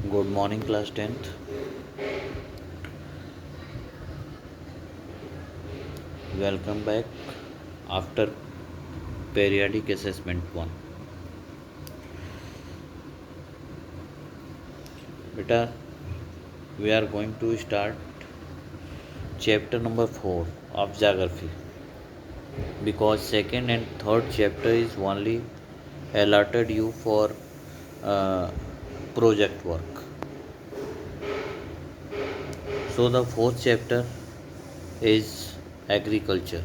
Good morning, class 10th. Welcome back after periodic assessment 1. Beta, we are going to start chapter number 4 of geography because second and third chapter is only allotted you for uh, project work. So the fourth chapter is agriculture.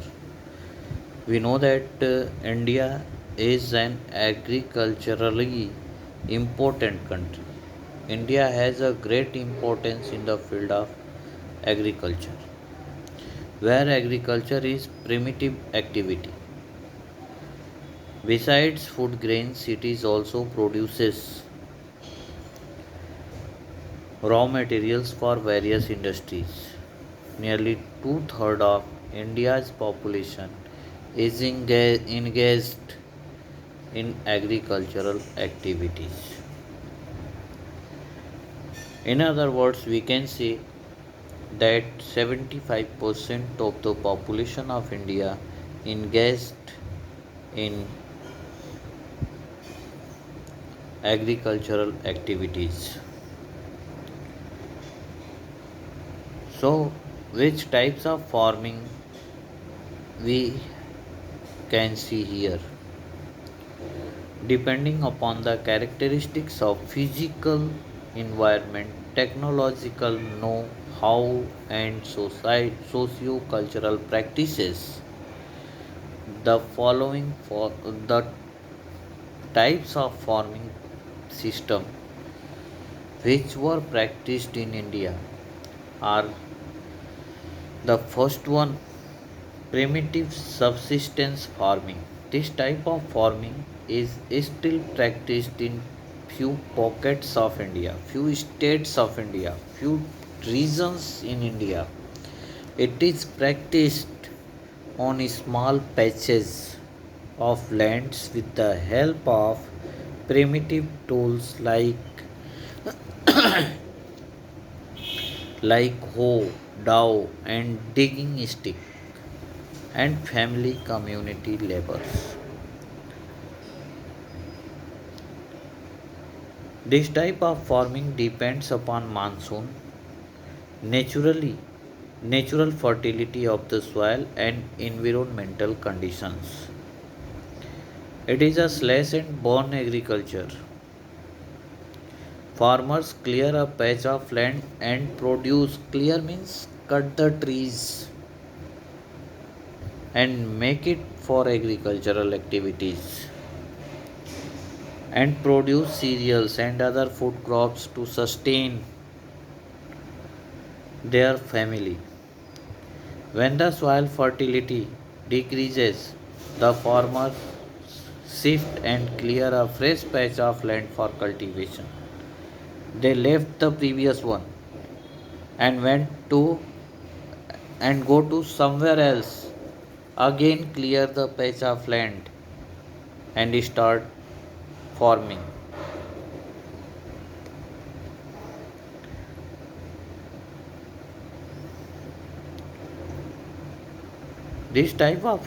We know that India is an agriculturally important country. India has a great importance in the field of agriculture, where agriculture is primitive activity. Besides food grains, it is also produces raw materials for various industries. Nearly two-thirds of India's population is engaged in agricultural activities. In other words, we can say that 75% of the population of India engaged in agricultural activities. So, which types of farming we can see here? Depending upon the characteristics of physical environment, technological know-how, and socio-cultural practices, the following for the types of farming system which were practiced in India are the first one, primitive subsistence farming. This type of farming is still practiced in few pockets of India, few states of India, few regions in India. It is practiced on small patches of lands with the help of primitive tools like hoe, dao, and digging stick, and family community labors. This type of farming depends upon monsoon, naturally natural fertility of the soil and environmental conditions. It is a slash and burn agriculture. Farmers clear a patch of land and produce, clear means cut the trees and make it for agricultural activities and produce cereals and other food crops to sustain their family. When the soil fertility decreases, the farmers shift and clear a fresh patch of land for cultivation. They left the previous one and went to and go to somewhere else. Again clear the patch of land and start farming. This type of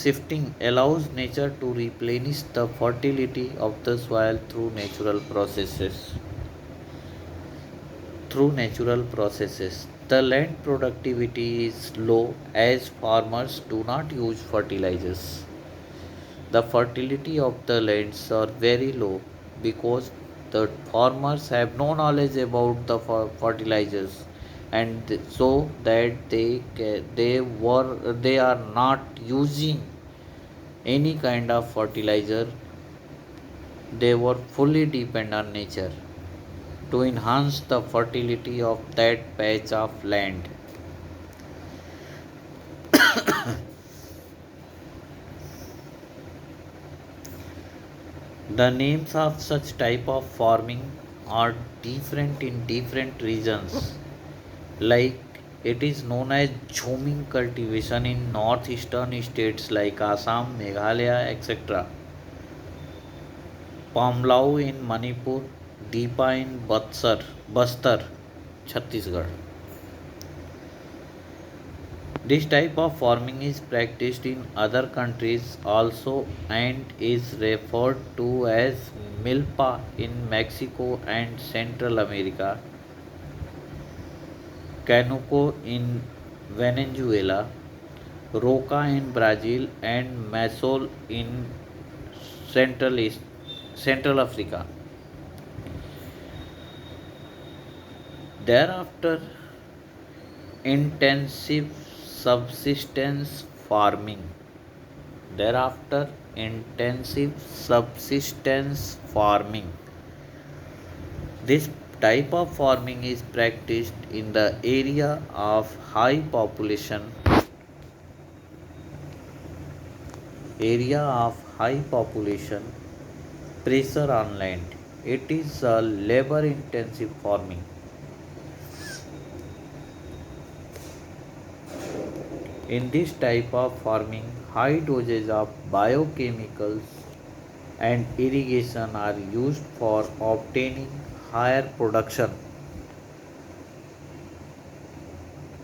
shifting allows nature to replenish the fertility of the soil through natural processes. The land productivity is low as farmers do not use fertilizers. The fertility of the lands are very low because the farmers have no knowledge about the fertilizers, and so that they are not using any kind of fertilizer. They were fully depend on nature to enhance the fertility of that patch of land. The names of such type of farming are different in different regions. Like it is known as Jhoming cultivation in northeastern states like Assam, Meghalaya, etc. Pamlau in Manipur, Deepa in Bastar, Chhattisgarh. This type of farming is practiced in other countries also and is referred to as milpa in Mexico and Central America, canuco in Venezuela, roca in Brazil, and masol in Central East, Central Africa. Thereafter, intensive subsistence farming. Thereafter, intensive subsistence farming. This type of farming is practiced in the area of high population pressure on land. It is a labor intensive farming. In this type of farming, high doses of biochemicals and irrigation are used for obtaining higher production.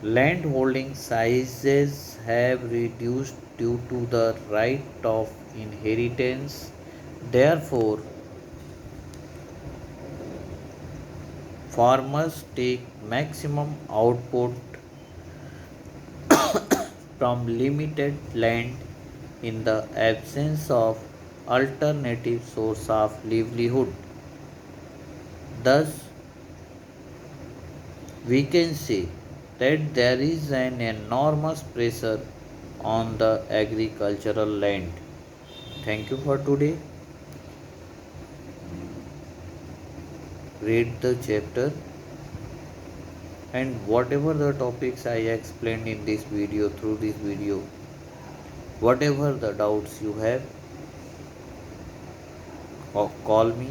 Land holding sizes have reduced due to the right of inheritance. Therefore, farmers take maximum output from limited land in the absence of alternative source of livelihood. Thus, we can say that there is an enormous pressure on the agricultural land. Thank you for today. Read the chapter and whatever the topics I explained in this video, through this video, whatever the doubts you have, or call me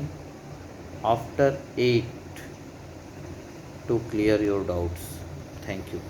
after 8 to clear your doubts. Thank you.